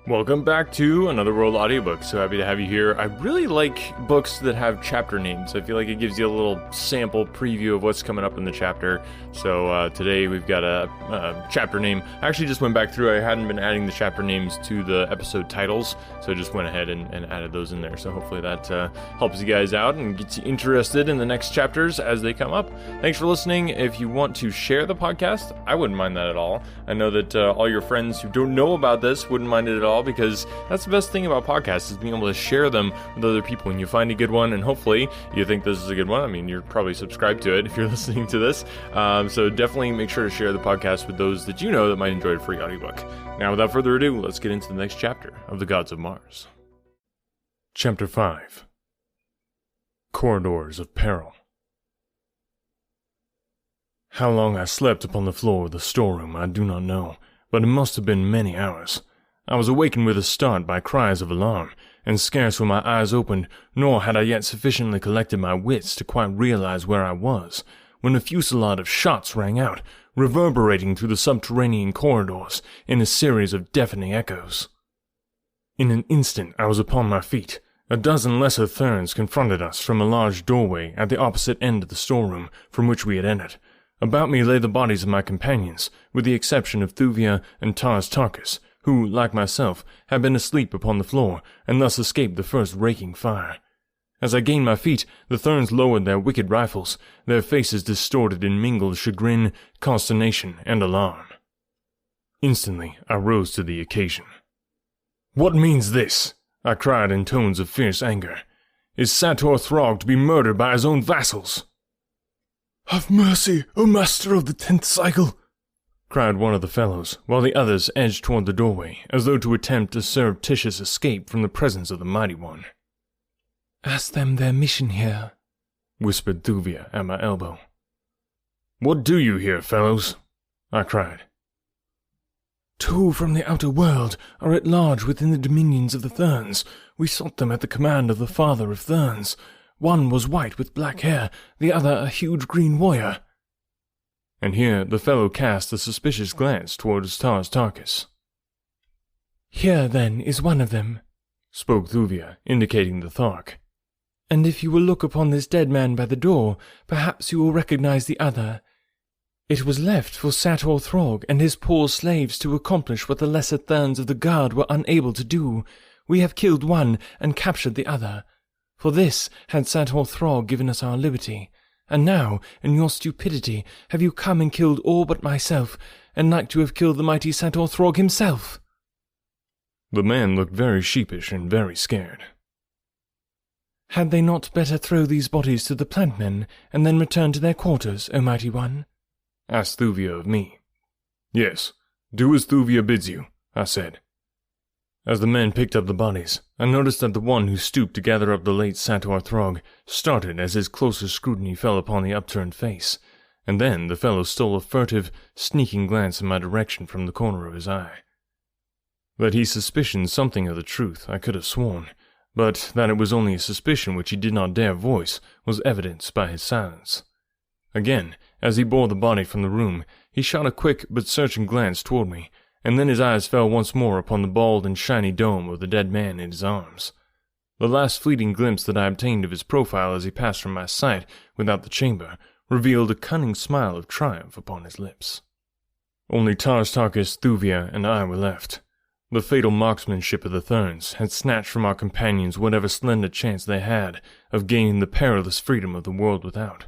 Welcome back to Another World audiobook. So happy to have you here. I really like books that have chapter names. I feel like it gives you a little sample preview of what's coming up in the chapter. So today we've got a chapter name. I actually just went back through. I hadn't been adding the chapter names to the episode titles, so I just went ahead and added those in there. So hopefully that helps you guys out and gets you interested in the next chapters as they come up. Thanks for listening. If you want to share the podcast, I wouldn't mind that at all. I know that all your friends who don't know about this wouldn't mind it at all, because that's the best thing about podcasts, is being able to share them with other people. When you find a good one, and hopefully you think this is a good one, I mean, you're probably subscribed to it if you're listening to this, so definitely make sure to share the podcast with those that you know that might enjoy a free audiobook. Now, without further ado, let's get into the next chapter of The Gods of Mars. Chapter 5. Corridors of Peril. How long I slept upon the floor of the storeroom I do not know, but it must have been many hours. I was awakened with a start by cries of alarm, and scarce were my eyes opened, nor had I yet sufficiently collected my wits to quite realize where I was, when a fusillade of shots rang out, reverberating through the subterranean corridors in a series of deafening echoes. In an instant I was upon my feet. A dozen lesser Therns confronted us from a large doorway at the opposite end of the storeroom from which we had entered. About me lay the bodies of my companions, with the exception of Thuvia and Tars Tarkus, who, like myself, had been asleep upon the floor, and thus escaped the first raking fire. As I gained my feet, the Therns lowered their wicked rifles, their faces distorted in mingled chagrin, consternation, and alarm. Instantly, I rose to the occasion. "What means this?" I cried in tones of fierce anger. "Is Sator Throg to be murdered by his own vassals?" "Have mercy, O Master of the 10th Cycle!" cried one of the fellows, while the others edged toward the doorway, as though to attempt a surreptitious escape from the presence of the Mighty One. "Ask them their mission here," whispered Thuvia at my elbow. "What do you here, fellows?" I cried. "Two from the outer world are at large within the dominions of the Therns. We sought them at the command of the father of Therns. One was white with black hair, the other a huge green warrior." And here the fellow cast a suspicious glance towards Tars Tarkus. "Here, then, is one of them," spoke Thuvia, indicating the Thark. "And if you will look upon this dead man by the door, perhaps you will recognize the other. It was left for Sator Throg and his poor slaves to accomplish what the lesser Therns of the Guard were unable to do. We have killed one and captured the other. For this had Sator Throg given us our liberty. And now, in your stupidity, have you come and killed all but myself, and like to have killed the mighty Sator Throg himself?" The man looked very sheepish and very scared. "Had they not better throw these bodies to the plant men, and then return to their quarters, O Mighty One?" asked Thuvia of me. "Yes, do as Thuvia bids you," I said. As the men picked up the bodies, I noticed that the one who stooped to gather up the late Sator Throg started as his closer scrutiny fell upon the upturned face, and then the fellow stole a furtive, sneaking glance in my direction from the corner of his eye. That he suspicioned something of the truth I could have sworn, but that it was only a suspicion which he did not dare voice was evidenced by his silence. Again, as he bore the body from the room, he shot a quick but searching glance toward me, and then his eyes fell once more upon the bald and shiny dome of the dead man in his arms. The last fleeting glimpse that I obtained of his profile as he passed from my sight without the chamber revealed a cunning smile of triumph upon his lips. Only Tars Tarkus, Thuvia, and I were left. The fatal marksmanship of the Therns had snatched from our companions whatever slender chance they had of gaining the perilous freedom of the world without.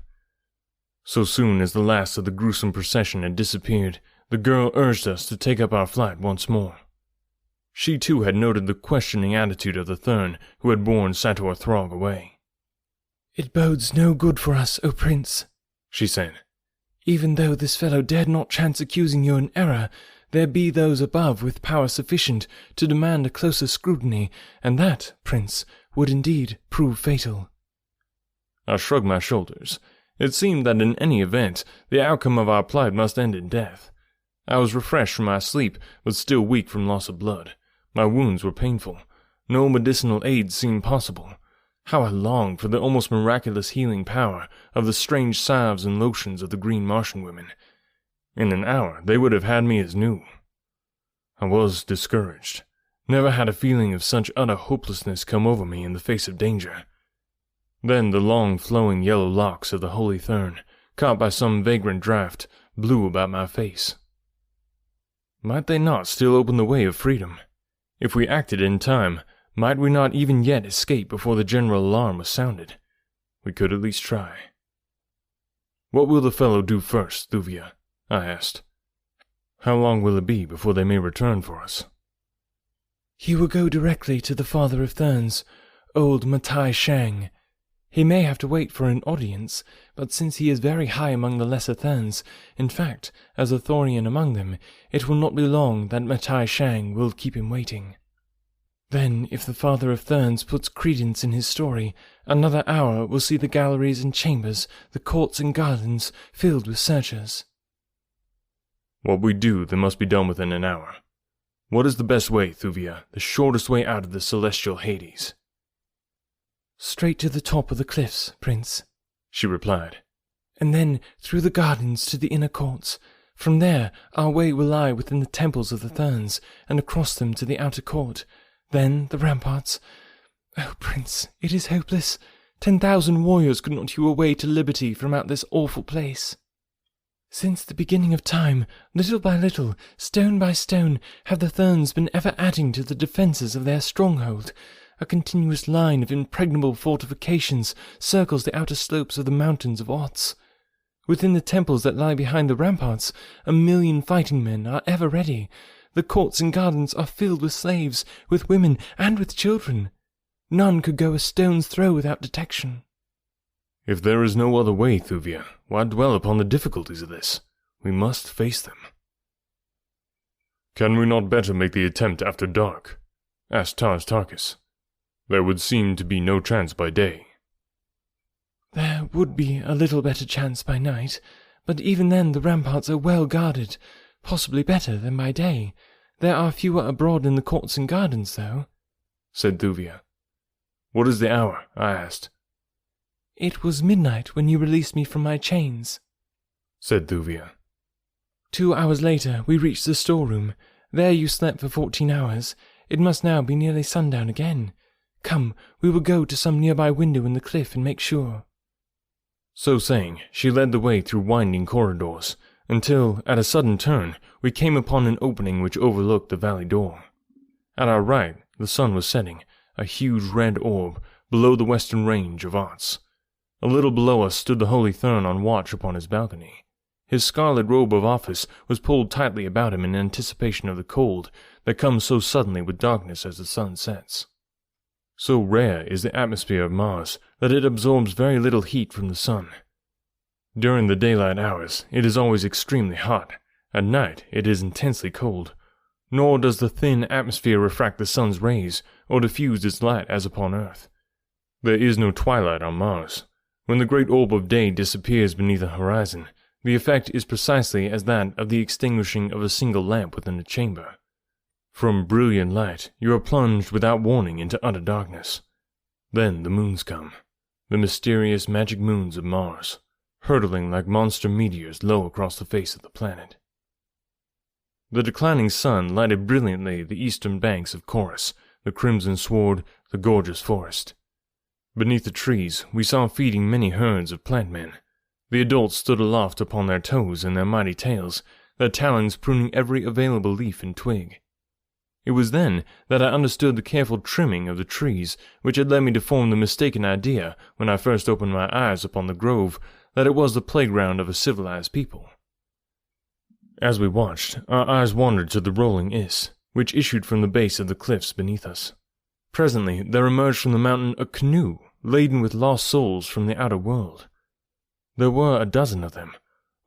So soon as the last of the gruesome procession had disappeared, the girl urged us to take up our flight once more. She too had noted the questioning attitude of the Thern who had borne Sator Throg away. "It bodes no good for us, O Prince," she said. "Even though this fellow dared not chance accusing you in error, there be those above with power sufficient to demand a closer scrutiny, and that, Prince, would indeed prove fatal." I shrugged my shoulders. It seemed that in any event, the outcome of our plight must end in death. I was refreshed from my sleep, but still weak from loss of blood. My wounds were painful. No medicinal aid seemed possible. How I longed for the almost miraculous healing power of the strange salves and lotions of the green Martian women. In an hour, they would have had me as new. I was discouraged. Never had a feeling of such utter hopelessness come over me in the face of danger. Then the long flowing yellow locks of the holy thorn, caught by some vagrant draught, blew about my face. Might they not still open the way of freedom? If we acted in time, might we not even yet escape before the general alarm was sounded? We could at least try. "What will the fellow do first, Thuvia?" I asked. "How long will it be before they may return for us?" "He will go directly to the Father of Thurns, old Matai Shang. He may have to wait for an audience, but since he is very high among the lesser Therns, in fact, as a Thorian among them, it will not be long that Matai Shang will keep him waiting. Then, if the Father of Thurns puts credence in his story, another hour will see the galleries and chambers, the courts and gardens, filled with searchers." "What we do, then must be done within an hour. What is the best way, Thuvia, the shortest way out of the celestial Hades?" "Straight to the top of the cliffs, Prince," she replied. "and then through the gardens to the inner courts. From there our way will lie within the temples of the Therns, and across them to the outer court. Then the ramparts. Oh, Prince, it is hopeless. 10,000 warriors could not hew a way to liberty from out this awful place. Since the beginning of time, little by little, stone by stone, have the Therns been ever adding to the defences of their stronghold. A continuous line of impregnable fortifications circles the outer slopes of the mountains of Ots. Within the temples that lie behind the ramparts, 1,000,000 fighting men are ever ready. The courts and gardens are filled with slaves, with women, and with children. None could go a stone's throw without detection." "If there is no other way, Thuvia, why dwell upon the difficulties of this? We must face them." "Can we not better make the attempt after dark?" asked Tarkis. "There would seem to be no chance by day." "There would be a little better chance by night, but even then the ramparts are well guarded, possibly better than by day. There are fewer abroad in the courts and gardens, though," said Thuvia. "What is the hour?" I asked. "It was midnight when you released me from my chains," said Thuvia. 2 hours later we reached the storeroom. There you slept for 14 hours. It must now be nearly sundown again. Come, we will go to some nearby window in the cliff and make sure." So saying, she led the way through winding corridors, until, at a sudden turn, we came upon an opening which overlooked the valley door. At our right, the sun was setting, a huge red orb, below the western range of Ots. A little below us stood the Holy Thurn on watch upon his balcony. His scarlet robe of office was pulled tightly about him in anticipation of the cold that comes so suddenly with darkness as the sun sets. So rare is the atmosphere of Mars that it absorbs very little heat from the sun. During the daylight hours, it is always extremely hot. At night, it is intensely cold. Nor does the thin atmosphere refract the sun's rays or diffuse its light as upon Earth. There is no twilight on Mars. When the great orb of day disappears beneath the horizon, the effect is precisely as that of the extinguishing of a single lamp within a chamber. From brilliant light, you are plunged without warning into utter darkness. Then the moons come, the mysterious magic moons of Mars, hurtling like monster meteors low across the face of the planet. The declining sun lighted brilliantly the eastern banks of Chorus, the crimson sward, the gorgeous forest. Beneath the trees, we saw feeding many herds of plant-men. The adults stood aloft upon their toes and their mighty tails, their talons pruning every available leaf and twig. It was then that I understood the careful trimming of the trees which had led me to form the mistaken idea, when I first opened my eyes upon the grove, that it was the playground of a civilized people. As we watched, our eyes wandered to the rolling Is, which issued from the base of the cliffs beneath us. Presently there emerged from the mountain a canoe laden with lost souls from the outer world. There were a dozen of them.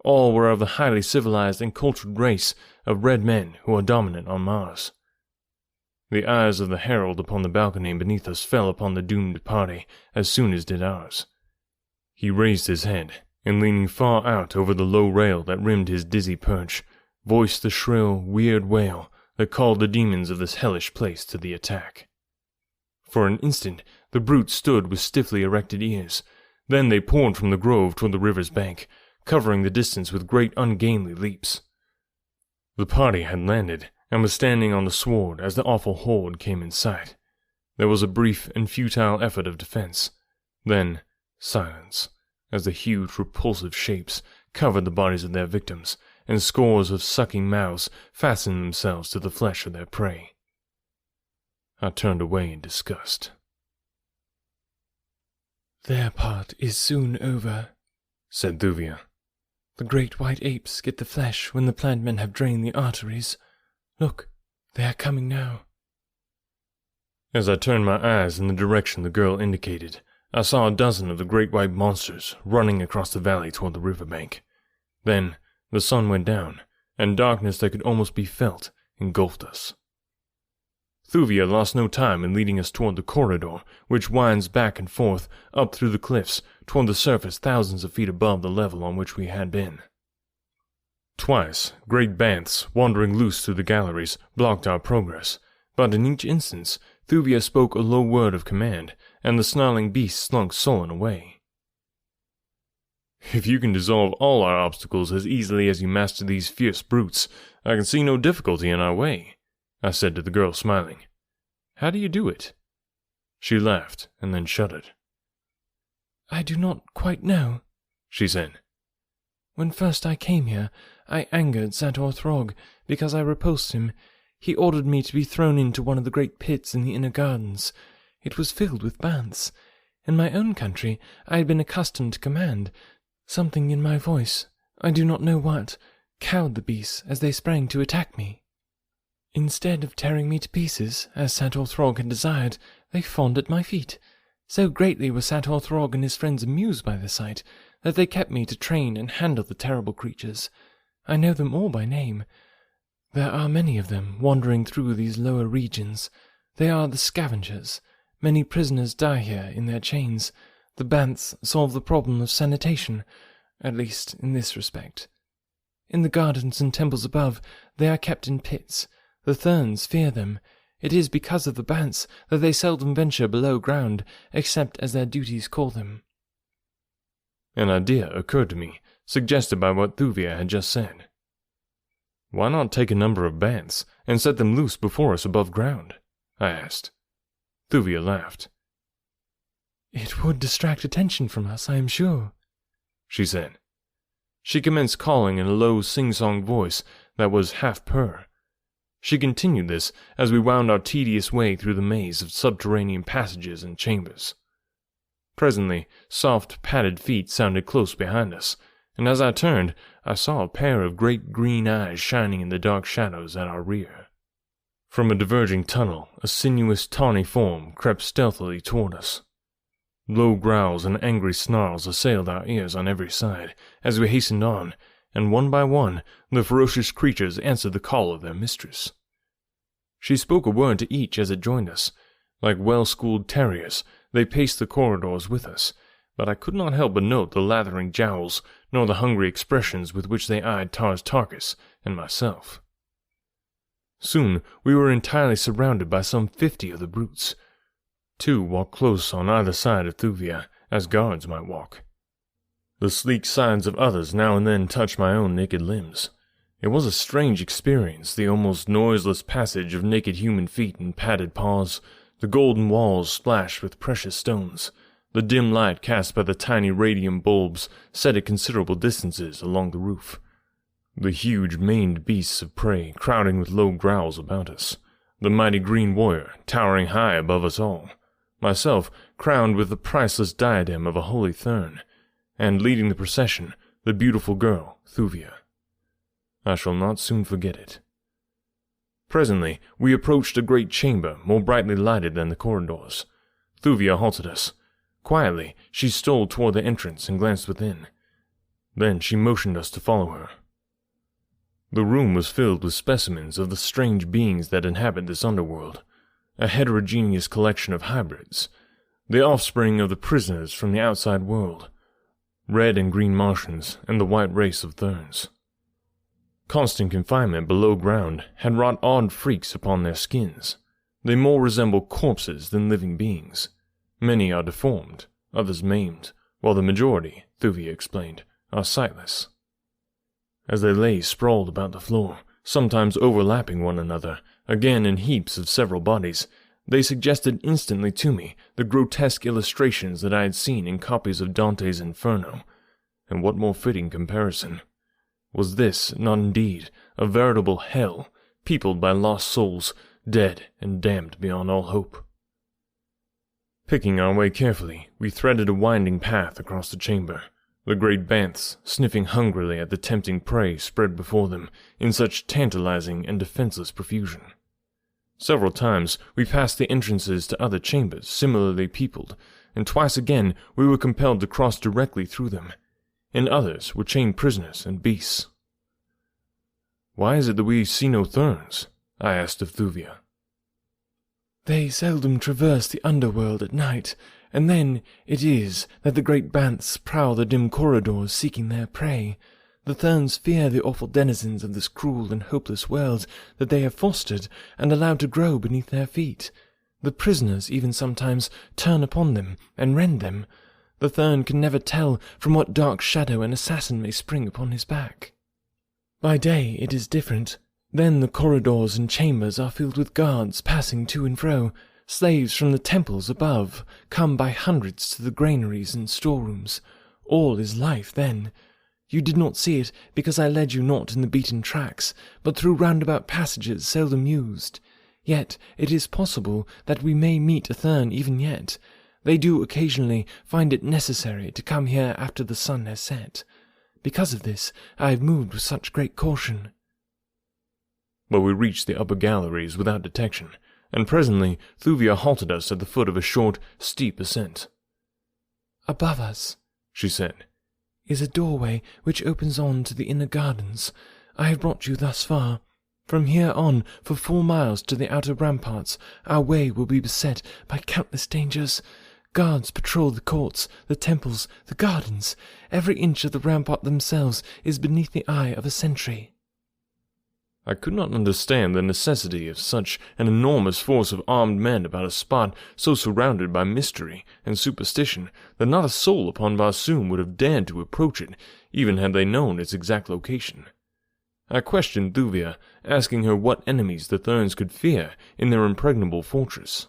All were of the highly civilized and cultured race of red men who are dominant on Mars. The eyes of the herald upon the balcony beneath us fell upon the doomed party as soon as did ours. He raised his head, and leaning far out over the low rail that rimmed his dizzy perch, voiced the shrill, weird wail that called the demons of this hellish place to the attack. For an instant, the brutes stood with stiffly erected ears. Then they poured from the grove toward the river's bank, covering the distance with great ungainly leaps. The party had landed, and was standing on the sward as the awful horde came in sight. There was a brief and futile effort of defense, then silence, as the huge, repulsive shapes covered the bodies of their victims, and scores of sucking mouths fastened themselves to the flesh of their prey. I turned away in disgust. "Their part is soon over," said Thuvia. "The great white apes get the flesh when the plant men have drained the arteries. Look, they are coming now." As I turned my eyes in the direction the girl indicated, I saw a dozen of the great white monsters running across the valley toward the riverbank. Then the sun went down, and darkness that could almost be felt engulfed us. Thuvia lost no time in leading us toward the corridor, which winds back and forth up through the cliffs toward the surface thousands of feet above the level on which we had been. Twice, great banths wandering loose through the galleries blocked our progress, but in each instance Thuvia spoke a low word of command, and the snarling beast slunk sullen away. "If you can dissolve all our obstacles as easily as you master these fierce brutes, I can see no difficulty in our way," I said to the girl, smiling. "How do you do it?" She laughed and then shuddered. "I do not quite know," she said. "When first I came here, I angered Sator Throg because I repulsed him. He ordered me to be thrown into one of the great pits in the inner gardens. It was filled with banths. In my own country, I had been accustomed to command. Something in my voice, I do not know what, cowed the beasts as they sprang to attack me. Instead of tearing me to pieces, as Sator Throg had desired, they fawned at my feet. So greatly were Sator Throg and his friends amused by the sight, that they kept me to train and handle the terrible creatures. I know them all by name. There are many of them wandering through these lower regions. They are the scavengers. Many prisoners die here in their chains. The banths solve the problem of sanitation, at least in this respect. In the gardens and temples above, they are kept in pits. The Therns fear them. It is because of the banths that they seldom venture below ground, except as their duties call them." An idea occurred to me, suggested by what Thuvia had just said. "Why not take a number of banths and set them loose before us above ground?" I asked. Thuvia laughed. "It would distract attention from us, I am sure," she said. She commenced calling in a low sing-song voice that was half purr. She continued this as we wound our tedious way through the maze of subterranean passages and chambers. Presently, soft, padded feet sounded close behind us, and as I turned, I saw a pair of great green eyes shining in the dark shadows at our rear. From a diverging tunnel, a sinuous, tawny form crept stealthily toward us. Low growls and angry snarls assailed our ears on every side as we hastened on, and one by one the ferocious creatures answered the call of their mistress. She spoke a word to each as it joined us. Like well-schooled terriers, they paced the corridors with us, but I could not help but note the lathering jowls, nor the hungry expressions with which they eyed Tars Tarkas and myself. Soon we were entirely surrounded by some 50 of the brutes. 2 walked close on either side of Thuvia, as guards might walk. The sleek sides of others now and then touched my own naked limbs. It was a strange experience, the almost noiseless passage of naked human feet and padded paws, the golden walls splashed with precious stones, the dim light cast by the tiny radium bulbs set at considerable distances along the roof, the huge maned beasts of prey crowding with low growls about us, the mighty green warrior towering high above us all, myself crowned with the priceless diadem of a holy Thern, and leading the procession, the beautiful girl, Thuvia. I shall not soon forget it. Presently, we approached a great chamber more brightly lighted than the corridors. Thuvia halted us. Quietly, she stole toward the entrance and glanced within. Then she motioned us to follow her. The room was filled with specimens of the strange beings that inhabit this underworld, a heterogeneous collection of hybrids, the offspring of the prisoners from the outside world, red and green Martians and the white race of Therns. Constant confinement below ground had wrought odd freaks upon their skins. They more resemble corpses than living beings. Many are deformed, others maimed, while the majority, Thuvia explained, are sightless. As they lay sprawled about the floor, sometimes overlapping one another, again in heaps of several bodies. They suggested instantly to me the grotesque illustrations that I had seen in copies of Dante's Inferno. And what more fitting comparison? Was this not indeed a veritable hell, peopled by lost souls, dead and damned beyond all hope? Picking our way carefully, we threaded a winding path across the chamber, the great banths sniffing hungrily at the tempting prey spread before them in such tantalizing and defenseless profusion. Several times we passed the entrances to other chambers similarly peopled, and twice again we were compelled to cross directly through them. In others were chained prisoners and beasts. "Why is it that we see no Therns?" I asked of Thuvia. "They seldom traverse the underworld at night, and then it is that the great banths prowl the dim corridors seeking their prey. The Therns fear the awful denizens of this cruel and hopeless world that they have fostered and allowed to grow beneath their feet. The prisoners even sometimes turn upon them and rend them. The Thern can never tell from what dark shadow an assassin may spring upon his back. By day it is different. Then the corridors and chambers are filled with guards passing to and fro. Slaves from the temples above come by hundreds to the granaries and storerooms. All is life then. You did not see it because I led you not in the beaten tracks, but through roundabout passages seldom used. Yet it is possible that we may meet a Thern even yet. They do occasionally find it necessary to come here after the sun has set. Because of this, I have moved with such great caution." But we reached the upper galleries without detection, and presently Thuvia halted us at the foot of a short, steep ascent. "Above us," she said, "is a doorway which opens on to the inner gardens. I have brought you thus far. From here on, for 4 miles to the outer ramparts, our way will be beset by countless dangers. Guards patrol the courts, the temples, the gardens. Every inch of the rampart themselves is beneath the eye of a sentry." I could not understand the necessity of such an enormous force of armed men about a spot so surrounded by mystery and superstition that not a soul upon Barsoom would have dared to approach it, even had they known its exact location. I questioned Thuvia, asking her what enemies the Therns could fear in their impregnable fortress.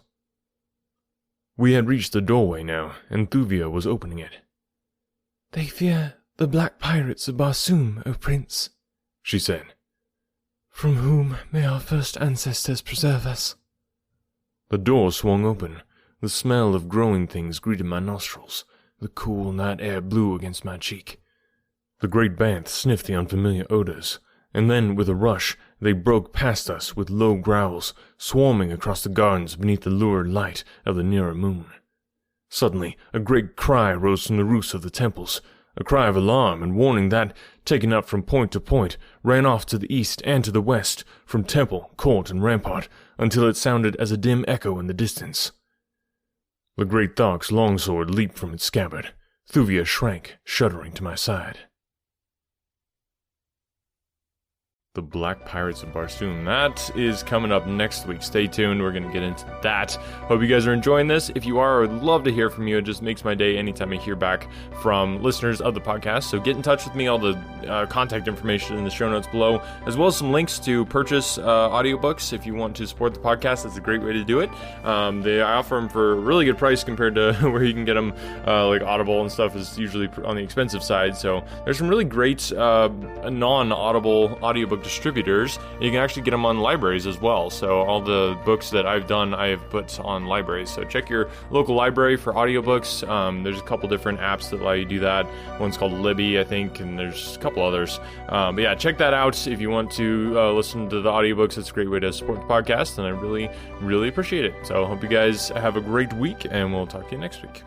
We had reached the doorway now, and Thuvia was opening it. "They fear the black pirates of Barsoom, O Prince," she said. "From whom may our first ancestors preserve us." The door swung open. The smell of growing things greeted my nostrils. The cool night air blew against my cheek. The great banth sniffed the unfamiliar odors, and then, with a rush, they broke past us with low growls, swarming across the gardens beneath the lurid light of the nearer moon. Suddenly, a great cry rose from the roofs of the temples, a cry of alarm and warning that, taken up from point to point, ran off to the east and to the west, from temple, court, and rampart, until it sounded as a dim echo in the distance. The great Thok's longsword leaped from its scabbard. Thuvia shrank, shuddering, to my side. The Black Pirates of Barsoom. That is coming up next week. Stay tuned. We're going to get into that. Hope you guys are enjoying this. If you are, I would love to hear from you. It just makes my day anytime I hear back from listeners of the podcast. So get in touch with me. All the contact information in the show notes below, as well as some links to purchase audiobooks if you want to support the podcast. That's a great way to do it. I offer them for a really good price compared to where you can get them. Like Audible and stuff is usually on the expensive side. So there's some really great non-Audible audiobook distributors. You can actually get them on libraries as well. So all the books that I've done, I have put on libraries. So check your local library for audiobooks. There's a couple different apps that allow you to do that. One's called Libby, I think, and there's a couple others. But yeah, check that out if you want to listen to the audiobooks. It's a great way to support the podcast, and I really, really appreciate it. So I hope you guys have a great week, and we'll talk to you next week.